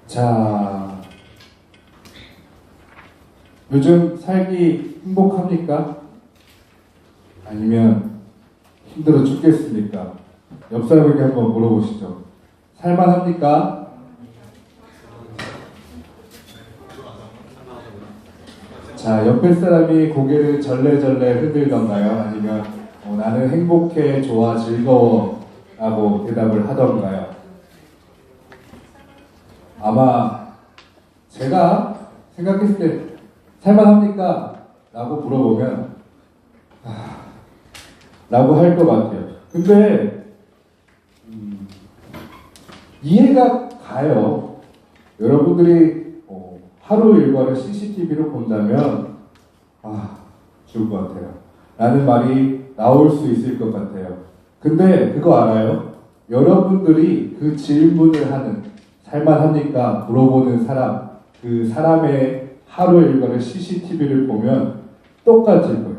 자, 요즘 살기 행복합니까? 아니면 힘들어 죽겠습니까? 옆 사람에게 한번 물어보시죠. 살만합니까? 자, 옆에 사람이 고개를 절레절레 흔들던가요? 아니면 나는 행복해, 좋아, 즐거워 라고 대답을 하던가요? 아마 제가 생각했을 때 살만합니까? 라고 물어보면 라고 할 것 같아요. 근데 이해가 가요. 여러분들이 하루 일과를 CCTV로 본다면 죽을 것 같아요 라는 말이 나올 수 있을 것 같아요. 근데 그거 알아요? 여러분들이 그 질문을 하는 살만합니까? 물어보는 사람, 그 사람의 하루 일과를 CCTV를 보면 똑같을 거예요.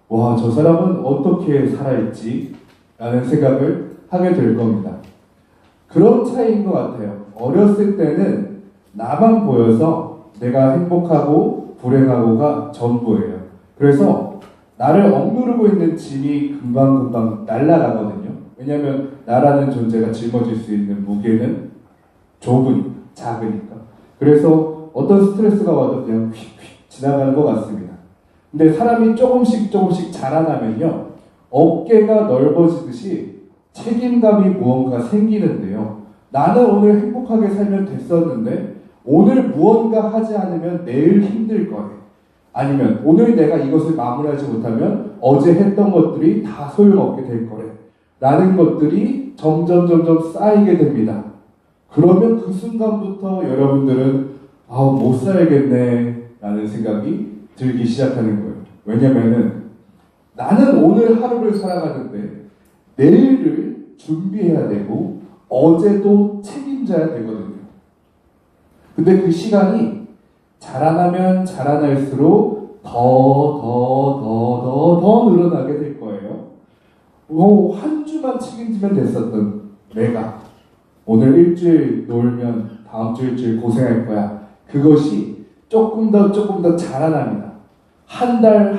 와, 저 사람은 어떻게 살아있지? 라는 생각을 하게 될 겁니다. 그런 차이인 것 같아요. 어렸을 때는 나만 보여서 내가 행복하고 불행하고가 전부예요. 그래서 나를 억누르고 있는 짐이 금방금방 날아가거든요. 왜냐하면 나라는 존재가 짊어질 수 있는 무게는 작으니까. 그래서 어떤 스트레스가 와도 그냥 휙휙 지나가는 것 같습니다. 근데 사람이 조금씩 자라나면요, 어깨가 넓어지듯이 책임감이 무언가 생기는데요. 나는 오늘 행복하게 살면 됐었는데 오늘 무언가 하지 않으면 내일 힘들 거래. 아니면 오늘 내가 이것을 마무리하지 못하면 어제 했던 것들이 다 소용없게 될 거래. 라는 것들이 점점 쌓이게 됩니다. 그러면 그 순간부터 여러분들은 못 살겠네 라는 생각이 들기 시작하는 거예요. 왜냐면은 나는 오늘 하루를 살아가는데 내일을 준비해야 되고 어제도 책임져야 되거든요. 근데 그 시간이 자라나면 자라날수록 더 늘어나게 될 거예요. 한 주만 책임지면 됐었던 내가 오늘 일주일 놀면 다음 주 일주일 고생할 거야. 그것이 조금 더 자라납니다. 한 달,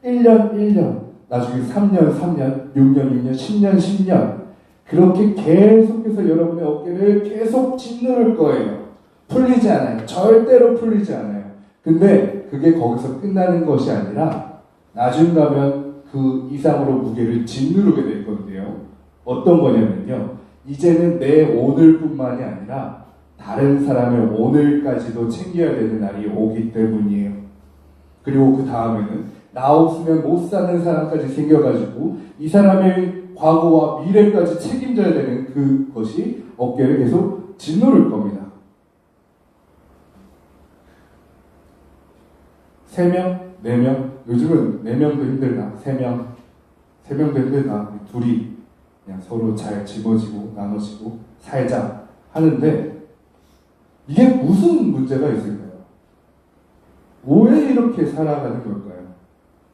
1년, 나중에 3년, 6년, 10년. 그렇게 계속해서 여러분의 어깨를 계속 짓누를 거예요. 풀리지 않아요. 절대로 풀리지 않아요. 근데 그게 거기서 끝나는 것이 아니라 나중 가면 그 이상으로 무게를 짓누르게 될 건데요. 어떤 거냐면요. 이제는 내 오늘뿐만이 아니라 다른 사람의 오늘까지도 챙겨야 되는 날이 오기 때문이에요. 그리고 그 다음에는 나 없으면 못 사는 사람까지 생겨가지고 이 사람의 과거와 미래까지 책임져야 되는 그것이 어깨를 계속 짓누를 겁니다. 3명? 4명? 요즘은 4명도 힘들다. 3명도 힘들다. 둘이 그냥 서로 잘 짊어지고 나눠지고 살자 하는데 이게 무슨 문제가 있을까요? 왜 이렇게 살아가는 걸까요?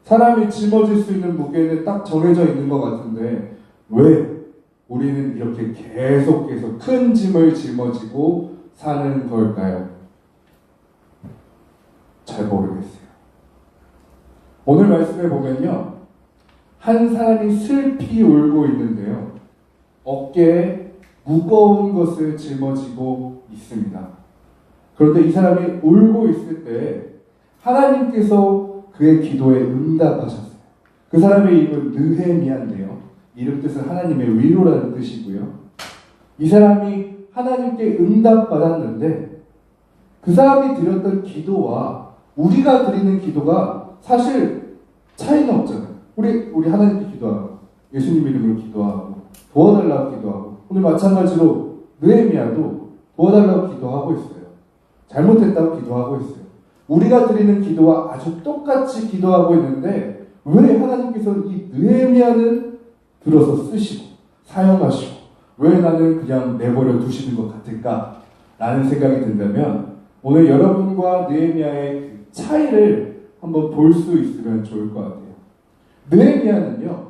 사람이 짊어질 수 있는 무게는 딱 정해져 있는 것 같은데 왜 우리는 이렇게 계속 큰 짐을 짊어지고 사는 걸까요? 잘 모르겠어요. 오늘 말씀에 보면요, 한 사람이 슬피 울고 있는데요, 어깨에 무거운 것을 짊어지고 있습니다. 그런데 이 사람이 울고 있을 때 하나님께서 그의 기도에 응답하셨어요. 그 사람의 이름은 느헤미야인데요, 이름 뜻은 하나님의 위로라는 뜻이고요. 이 사람이 하나님께 응답받았는데 그 사람이 드렸던 기도와 우리가 드리는 기도가 사실 차이는 없잖아요. 우리 하나님께 기도하고 예수님 이름으로 기도하고 도와달라고 기도하고 오늘 마찬가지로 느헤미야도 도와달라고 기도하고 있어요. 잘못했다고 기도하고 있어요. 우리가 드리는 기도와 아주 똑같이 기도하고 있는데 왜 하나님께서는 이 느헤미야는 들어서 쓰시고 사용하시고 왜 나는 그냥 내버려 두시는 것 같을까? 라는 생각이 든다면 오늘 여러분과 느헤미야의 그 차이를 한번 볼 수 있으면 좋을 것 같아요. 느헤미야는요,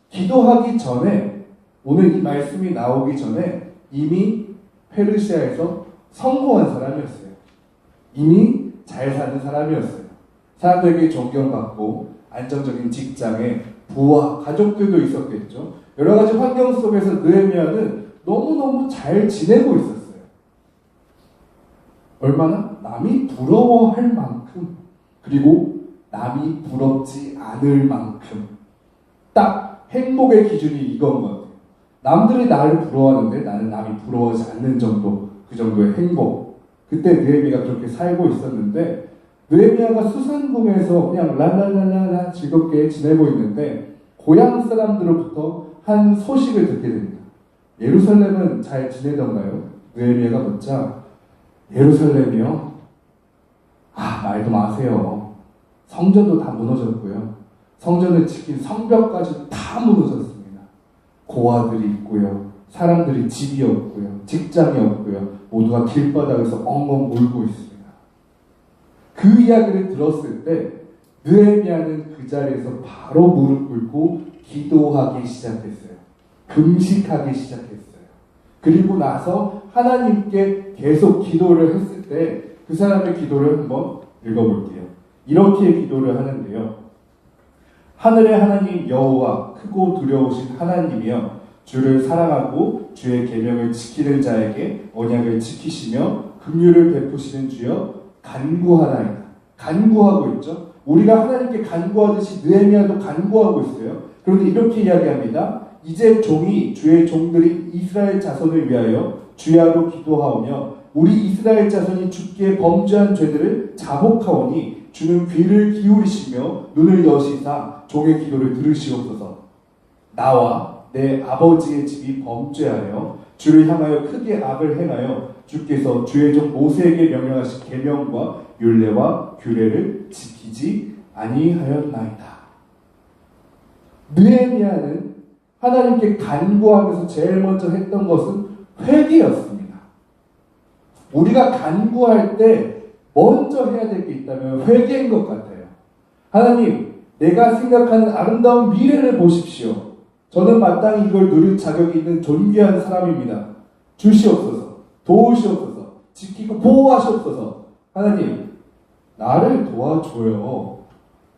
기도하기 전에 오늘 이 말씀이 나오기 전에 이미 페르시아에서 성공한 사람이었어요. 이미 잘 사는 사람이었어요. 사람들에게 존경받고 안정적인 직장에 부와 가족들도 있었겠죠. 여러 가지 환경 속에서 느헤미야는 너무너무 잘 지내고 있었어요. 얼마나 남이 부러워할 만큼, 그리고 남이 부럽지 않을 만큼 딱 행복의 기준이 이건 것 같아요. 남들이 나를 부러워하는데 나는 남이 부러워하지 않는 정도, 그 정도의 행복. 그때 느헤미야가 그렇게 살고 있었는데, 느헤미야가 수산궁에서 그냥 랄랄랄랄라 즐겁게 지내고 있는데 고향 사람들로부터 한 소식을 듣게 됩니다. 예루살렘은 잘 지내던가요? 느헤미야가 묻자, 예루살렘이요? 말도 마세요. 성전도 다 무너졌고요. 성전을 지킨 성벽까지 다 무너졌습니다. 고아들이 있고요. 사람들이 집이 없고요. 직장이 없고요. 모두가 길바닥에서 엉엉 울고 있습니다. 그 이야기를 들었을 때 느헤미야는 그 자리에서 바로 무릎 꿇고 기도하기 시작했어요. 금식하기 시작했어요. 그리고 나서 하나님께 계속 기도를 했을 때 그 사람의 기도를 한번 읽어볼게요. 이렇게 기도를 하는데요. 하늘의 하나님 여호와, 크고 두려우신 하나님이여, 주를 사랑하고 주의 계명을 지키는 자에게 언약을 지키시며 긍휼을 베푸시는 주여, 간구하나이다. 간구하고 있죠. 우리가 하나님께 간구하듯이 느헤미야도 간구하고 있어요. 그런데 이렇게 이야기합니다. 이제 주의 종들이 이스라엘 자손을 위하여 주야로 기도하오며 우리 이스라엘 자손이 주께 범죄한 죄들을 자복하오니 주는 귀를 기울이시며 눈을 여시사 종의 기도를 들으시옵소서. 나와 내 아버지의 집이 범죄하여 주를 향하여 크게 악을 행하여 주께서 주의 종 모세에게 명령하신 계명과 율례와 규례를 지키지 아니하였나이다. 느헤미야는 하나님께 간구하면서 제일 먼저 했던 것은 회개였습니다. 우리가 간구할 때 먼저 해야 될 게 있다면 회개인 것 같아요. 하나님, 내가 생각하는 아름다운 미래를 보십시오. 저는 마땅히 이걸 누릴 자격이 있는 존귀한 사람입니다. 주시옵소서, 도우시옵소서, 지키고 보호하시옵소서. 하나님, 나를 도와줘요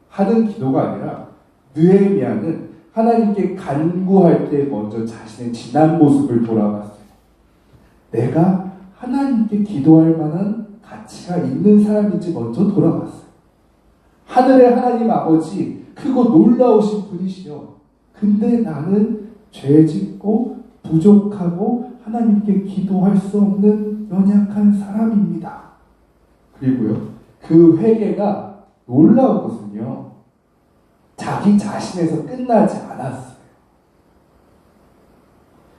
하는 기도가 아니라 느헤미야는 하나님께 간구할 때 먼저 자신의 지난 모습을 돌아봤어요. 내가 하나님께 기도할 만한 가치가 있는 사람인지 먼저 돌아봤어요. 하늘의 하나님 아버지, 크고 놀라우신 분이시여. 근데 나는 죄짓고 부족하고 하나님께 기도할 수 없는 연약한 사람입니다. 그리고요, 그 회개가 놀라운 것은요, 자기 자신에서 끝나지 않았어요.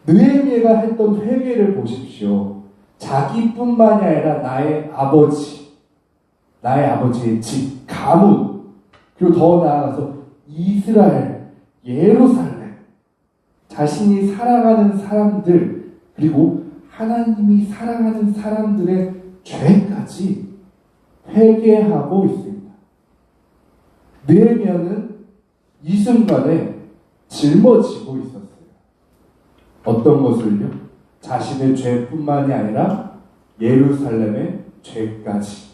느헤미야가 했던 회개를 보십시오. 자기뿐만이 아니라 나의 아버지의 집, 가문, 그리고 더 나아가서 이스라엘, 예루살렘, 자신이 사랑하는 사람들, 그리고 하나님이 사랑하는 사람들의 죄까지 회개하고 있습니다. 느헤미야는 이 순간에 짊어지고 있었어요. 어떤 것을요? 자신의 죄뿐만이 아니라 예루살렘의 죄까지.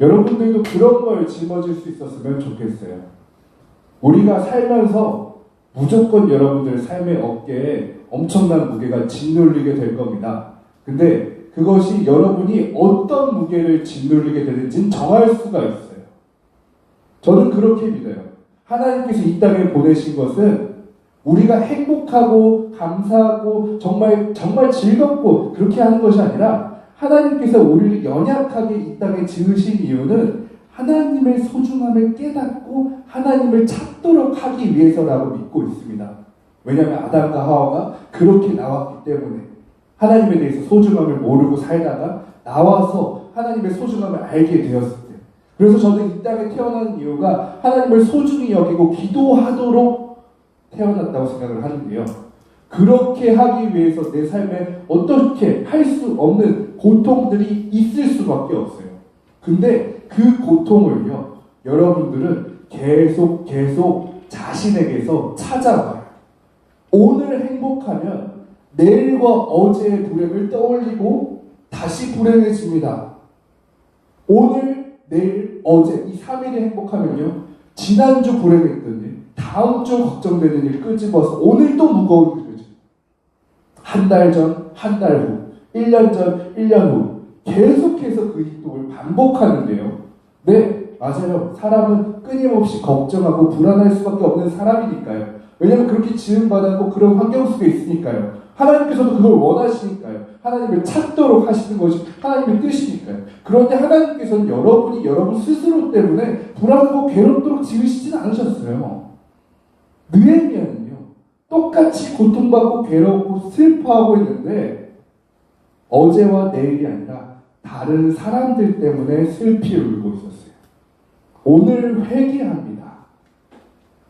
여러분들도 그런 걸 짊어질 수 있었으면 좋겠어요. 우리가 살면서 무조건 여러분들 삶의 어깨에 엄청난 무게가 짓눌리게 될 겁니다. 근데 그것이 여러분이 어떤 무게를 짓눌리게 되는지는 정할 수가 있어요. 저는 그렇게 믿어요. 하나님께서 이 땅에 보내신 것은 우리가 행복하고 감사하고 정말 즐겁고 그렇게 하는 것이 아니라 하나님께서 우리를 연약하게 이 땅에 지으신 이유는 하나님의 소중함을 깨닫고 하나님을 찾도록 하기 위해서라고 믿고 있습니다. 왜냐하면 아담과 하와가 그렇게 나왔기 때문에 하나님에 대해서 소중함을 모르고 살다가 나와서 하나님의 소중함을 알게 되었을 때, 그래서 저는 이 땅에 태어난 이유가 하나님을 소중히 여기고 기도하도록 태어났다고 생각을 하는데요. 그렇게 하기 위해서 내 삶에 어떻게 할 수 없는 고통들이 있을 수밖에 없어요. 근데 그 고통을요, 여러분들은 계속 자신에게서 찾아와요. 오늘 행복하면 내일과 어제의 불행을 떠올리고 다시 불행해집니다. 오늘, 내일, 어제 이 3일이 행복하면요, 지난주 불행했던 일, 다음 주 걱정되는 일 끄집어서 오늘 또 무거운 일을 져요. 한 달 전, 한 달 후, 1년 전, 1년 후 계속해서 그 행동을 반복하는데요. 네, 맞아요. 사람은 끊임없이 걱정하고 불안할 수밖에 없는 사람이니까요. 왜냐하면 그렇게 지음받았고 그런 환경 속에 있으니까요. 하나님께서도 그걸 원하시니까요. 하나님을 찾도록 하시는 것이 하나님의 뜻이니까요. 그런데 하나님께서는 여러분이 여러분 스스로 때문에 불안하고 괴롭도록 지으시진 않으셨어요. 느헤미야는요, 똑같이 고통받고 괴롭고 슬퍼하고 있는데 어제와 내일이 아니라 다른 사람들 때문에 슬피 울고 있었어요. 오늘 회개합니다.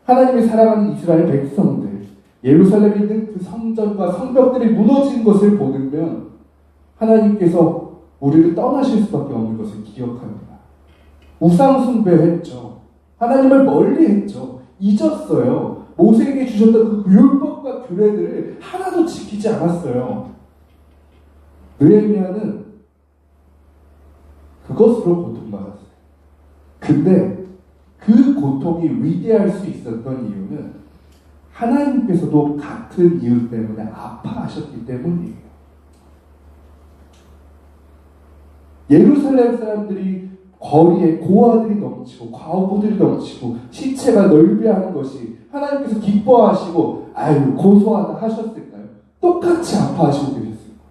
하나님이 사랑하는 이스라엘 백성들, 예루살렘에 있는 그 성전과 성벽들이 무너진 것을 보면 하나님께서 우리를 떠나실 수밖에 없는 것을 기억합니다. 우상 숭배했죠. 하나님을 멀리 했죠. 잊었어요. 모세에게 주셨던 그 율법과 규례들을 하나도 지키지 않았어요. 느헤미야는 그것으로 고통받았어요. 근데 그 고통이 위대할 수 있었던 이유는 하나님께서도 같은 이유 때문에 아파하셨기 때문이에요. 예루살렘 사람들이 거리에 고아들이 넘치고 과부들이 넘치고 시체가 널브러하는 것이 하나님께서 기뻐하시고 아유 고소하다 하셨을까요? 똑같이 아파하시고 계셨을 거예요.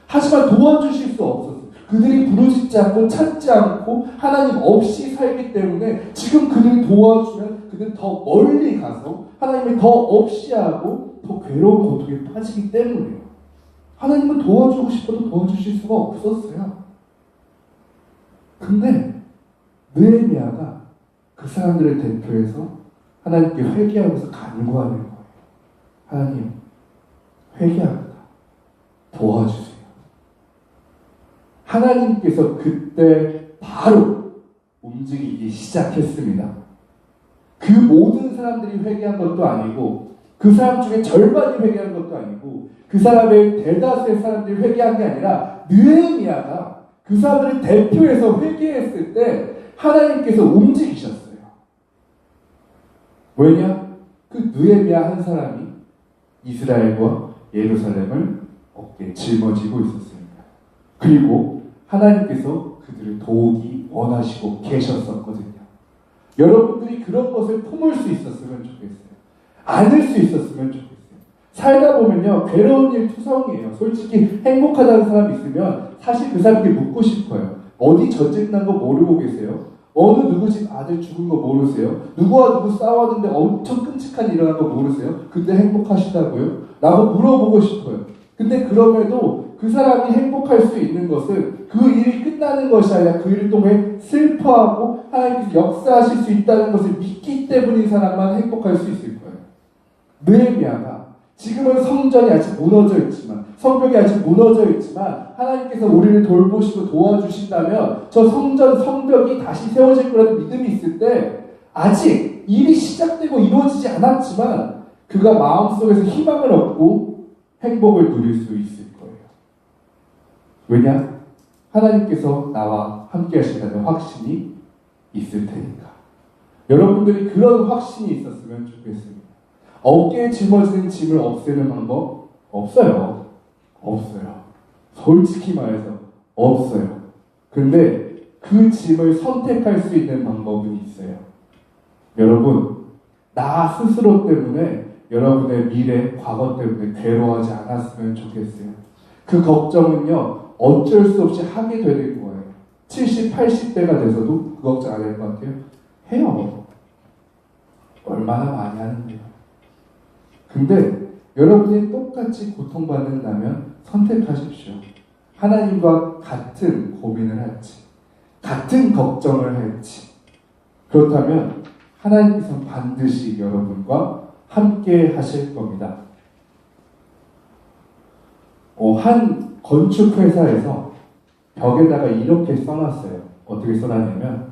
하지만 도와주실 수 없었어요. 그들이 부르짖지 않고 찾지 않고 하나님 없이 살기 때문에 지금 그들이 도와주면 그들은 더 멀리 가서 하나님을 더 없이 하고 더 괴로운 고통에 빠지기 때문이에요. 하나님은 도와주고 싶어도 도와주실 수가 없었어요. 근데 느헤미야가 그 사람들을 대표해서 하나님께 회개하면서 간구하는 거예요. 하나님, 회개합니다. 도와주세요. 하나님께서 그때 바로 움직이기 시작했습니다. 그 모든 사람들이 회개한 것도 아니고 그 사람 중에 절반이 회개한 것도 아니고 그 사람의 대다수의 사람들이 회개한 게 아니라 느헤미야가 그 사람들을 대표해서 회개했을 때 하나님께서 움직이셨어요. 왜냐? 그 느헤미야 한 사람이 이스라엘과 예루살렘을 어깨에 짊어지고 있었습니다. 그리고 하나님께서 그들을 도우기 원하시고 계셨었거든요. 여러분들이 그런 것을 품을 수 있었으면 좋겠어요. 안을 수 있었으면 좋겠어요. 살다 보면요, 괴로운 일 투성이에요. 솔직히 행복하다는 사람이 있으면 사실 그 사람에게 묻고 싶어요. 어디 전쟁 난 거 모르고 계세요? 어느 누구 집 아들 죽은 거 모르세요? 누구와 누구 싸웠는데 엄청 끔찍한 일 일어난 거 모르세요? 근데 행복하시다고요? 라고 물어보고 싶어요. 근데 그럼에도 그 사람이 행복할 수 있는 것은 그 일이 끝나는 것이 아니라 그 일 동안 슬퍼하고 하나님께서 역사하실 수 있다는 것을 믿기 때문인 사람만 행복할 수 있을 거예요. 느헤미야가 지금은 성전이 아직 무너져 있지만, 성벽이 아직 무너져 있지만 하나님께서 우리를 돌보시고 도와주신다면 저 성벽이 다시 세워질 거라는 믿음이 있을 때 아직 일이 시작되고 이루어지지 않았지만 그가 마음속에서 희망을 얻고 행복을 누릴 수 있을 거예요. 왜냐? 하나님께서 나와 함께 하신다는 확신이 있을 테니까. 여러분들이 그런 확신이 있었으면 좋겠습니다. 어깨에 짊어지는 짐을 없애는 방법? 없어요. 없어요. 솔직히 말해서 없어요. 근데 그 짐을 선택할 수 있는 방법은 있어요. 여러분, 나 스스로 때문에 여러분의 미래, 과거 때문에 괴로워하지 않았으면 좋겠어요. 그 걱정은요, 어쩔 수 없이 하게 되는 거예요. 70, 80대가 돼서도 그 걱정 안 할 것 같아요? 해요. 얼마나 많이 하는데요. 근데 여러분이 똑같이 고통받는다면 선택하십시오. 하나님과 같은 고민을 할지, 같은 걱정을 할지. 그렇다면 하나님께서 반드시 여러분과 함께 하실 겁니다. 한 건축회사에서 벽에다가 이렇게 써놨어요. 어떻게 써놨냐면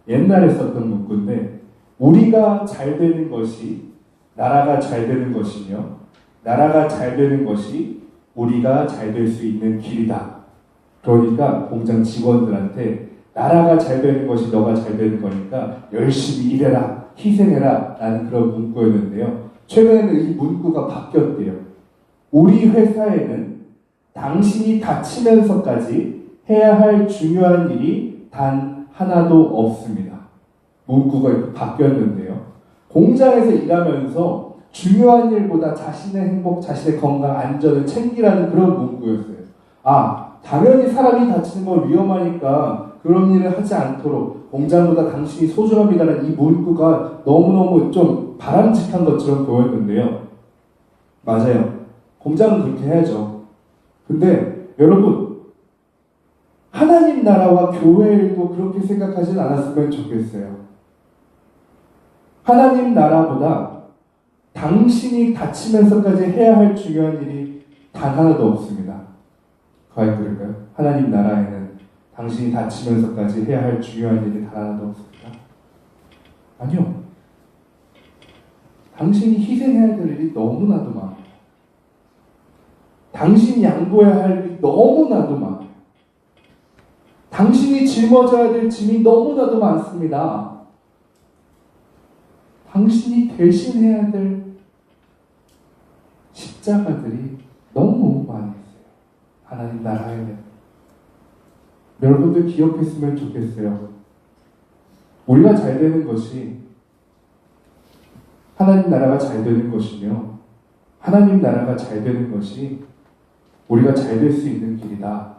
옛날에 썼던 문구인데 우리가 잘 되는 것이 나라가 잘 되는 것이며 나라가 잘 되는 것이 우리가 잘 될 수 있는 길이다. 그러니까 공장 직원들한테 나라가 잘 되는 것이 너가 잘 되는 거니까 열심히 일해라, 희생해라 라는 그런 문구였는데요. 최근에는 이 문구가 바뀌었대요. 우리 회사에는 당신이 다치면서까지 해야 할 중요한 일이 단 하나도 없습니다. 문구가 이렇게 바뀌었는데요. 공장에서 일하면서 중요한 일보다 자신의 행복, 자신의 건강, 안전을 챙기라는 그런 문구였어요. 아, 당연히 사람이 다치는 건 위험하니까 그런 일을 하지 않도록 공장보다 당신이 소중합니다라는 이 문구가 너무너무 좀 바람직한 것처럼 보였는데요. 맞아요. 공장은 그렇게 해야죠. 근데 여러분, 하나님 나라와 교회 일도 그렇게 생각하진 않았으면 좋겠어요. 하나님 나라보다 당신이 다치면서까지 해야 할 중요한 일이 단 하나도 없습니다. 과연 그럴까요? 하나님 나라에는 당신이 다치면서까지 해야 할 중요한 일이 단 하나도 없습니다. 아니요. 당신이 희생해야 될 일이 너무나도 많아요. 당신이 양보해야 할 일이 너무나도 많아요. 당신이 짊어져야 될 짐이 너무나도 많습니다. 당신이 대신해야 될 십자가들이 너무 많이 있어요. 하나님 나라에는. 여러분들 기억했으면 좋겠어요. 우리가 잘 되는 것이 하나님 나라가 잘 되는 것이며 하나님 나라가 잘 되는 것이 우리가 잘 될 수 있는 길이다.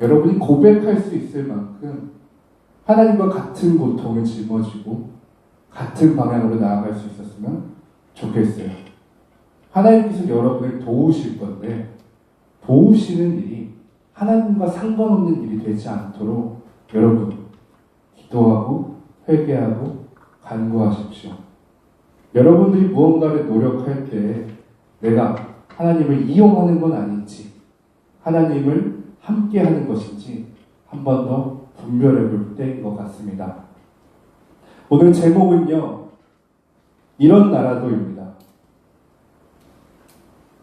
여러분이 고백할 수 있을 만큼 하나님과 같은 고통을 짊어지고 같은 방향으로 나아갈 수 있었으면 좋겠어요. 하나님께서 여러분을 도우실 건데 도우시는 일이 하나님과 상관없는 일이 되지 않도록 여러분 기도하고 회개하고 간구하십시오. 여러분들이 무언가를 노력할 때 내가 하나님을 이용하는 건 아닌지 하나님을 함께하는 것인지 한 번 더 분별해 볼 때인 것 같습니다. 오늘 제목은요, 이런 나라도입니다.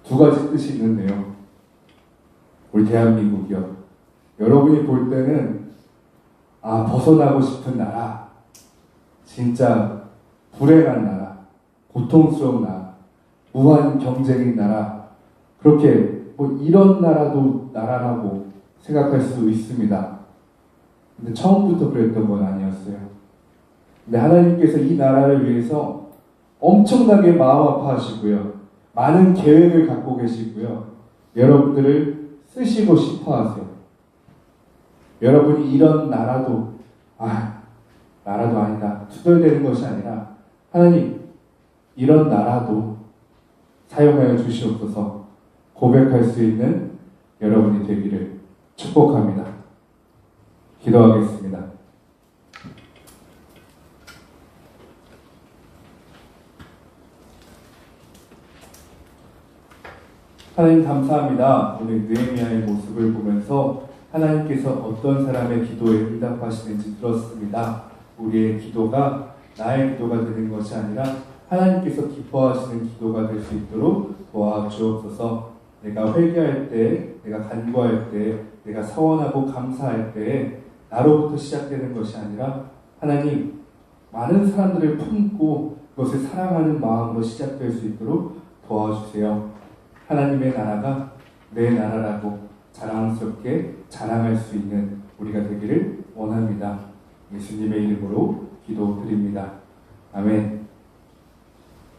두 가지 뜻이 있는데요. 우리 대한민국이요. 여러분이 볼 때는 벗어나고 싶은 나라, 진짜 불행한 나라, 고통스러운 나라, 무한 경쟁인 나라, 그렇게 이런 나라도 나라라고 생각할 수 있습니다. 근데 처음부터 그랬던 건 아니었어요. 근데 하나님께서 이 나라를 위해서 엄청나게 마음 아파하시고요. 많은 계획을 갖고 계시고요. 여러분들을 쓰시고 싶어 하세요. 여러분이 이런 나라도 나라도 아니다. 투덜대는 것이 아니라 하나님 이런 나라도 사용하여 주시옵소서 고백할 수 있는 여러분이 되기를 축복합니다. 기도하겠습니다. 하나님 감사합니다. 오늘 느헤미야의 모습을 보면서 하나님께서 어떤 사람의 기도에 응답하시는지 들었습니다. 우리의 기도가 나의 기도가 되는 것이 아니라 하나님께서 기뻐하시는 기도가 될 수 있도록 도와주옵소서. 내가 회개할 때, 내가 간구할 때, 내가 서원하고 감사할 때 나로부터 시작되는 것이 아니라 하나님 많은 사람들을 품고 그것을 사랑하는 마음으로 시작될 수 있도록 도와주세요. 하나님의 나라가 내 나라라고 자랑스럽게 자랑할 수 있는 우리가 되기를 원합니다. 예수님의 이름으로 기도드립니다. 아멘.